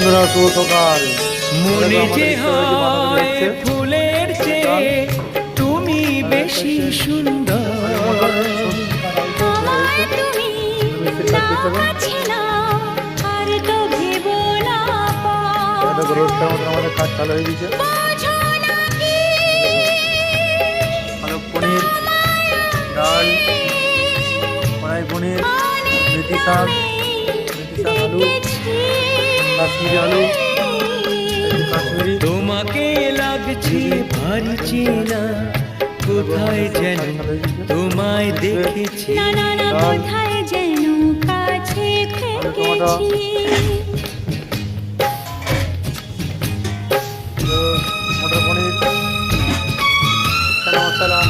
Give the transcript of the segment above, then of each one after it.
বন্ধুরা, শুভ সকাল। মনে যে হয় ফুলের চেয়ে তুমি বেশি সুন্দর। তোমায় তুমি আছে না আর তো ভেব না রোজটার মতন আমাদের কাজ চালু হয়ে গেছে। বোঝো না কি পালক পনির, ডাল, কড়াই পনির, মেথি শাক, আলু, কাশ্মীরি আলু, কাশ্মীরি। তোমাকে লাগছে ভারী চেনা, কোথায় যেন তোমায় দেখেছি। না না না কোথায় যেন কাছে থেকেছি মটর পনির, চানা মশলা,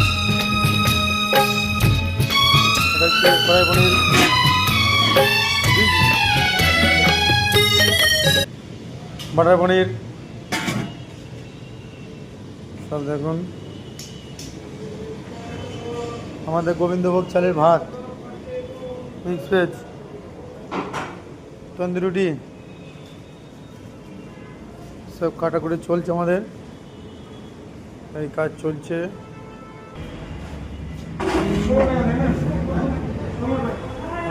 এটা হচ্ছে কড়াই পনির, বাটার পনির, সব দেখুন। আমাদের গোবিন্দভোগ চালের ভাত, মিক্স ভেজ, তন্দুরি রুটি, সব কাটাকুটি চলছে। আমাদের এই কাজ চলছে।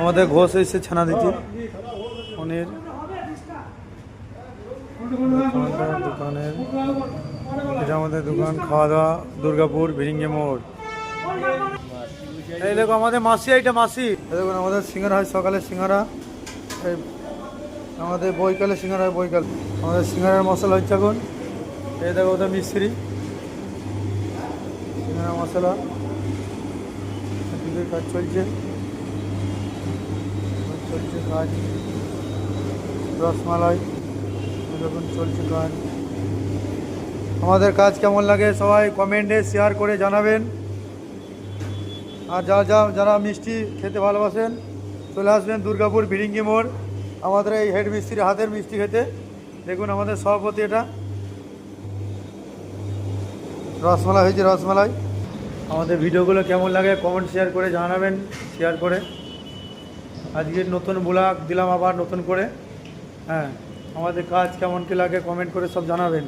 আমাদের ঘোষ এসে ছানা দিচ্ছে পনির। দোকানের এটা আমাদের দোকান, খাওয়া দাওয়া, দুর্গাপুর ভিরিঙ্গে মোড়। এই দেখো আমাদের মাসি, এইটা মাসি। দেখুন আমাদের সিঙ্গারা হয় সকালে, সিঙ্গারা এই আমাদের বৈকালে সিঙ্গারা হয়, বৈকাল আমাদের সিঙ্গারার মশলা হচ্ছে এখন। এই দেখো ওদের মিস্ত্রি, সিঙ্গারা মশলা এদিকে কাজ চলছে, চলছে কাজ। রসমালাই যখন চলছে কাজ। আমাদের কাজ কেমন লাগে সবাই কমেন্টে শেয়ার করে জানাবেন। আর যারা মিষ্টি খেতে ভালোবাসেন চলে আসবেন দুর্গাপুর ভিরিঙ্গি মোড়, আমাদের এই হেড মিস্ত্রির হাতের মিষ্টি খেতে। দেখুন আমাদের সভাপতি, এটা রসমালাই হয়েছে, রসমালাই। আমাদের ভিডিওগুলো কেমন লাগে কমেন্ট শেয়ার করে জানাবেন, শেয়ার করে। আজকে নতুন ব্লগ দিলাম আবার নতুন করে। হ্যাঁ, আমাদের কাজ কেমন কী লাগে কমেন্ট করে সব জানাবেন।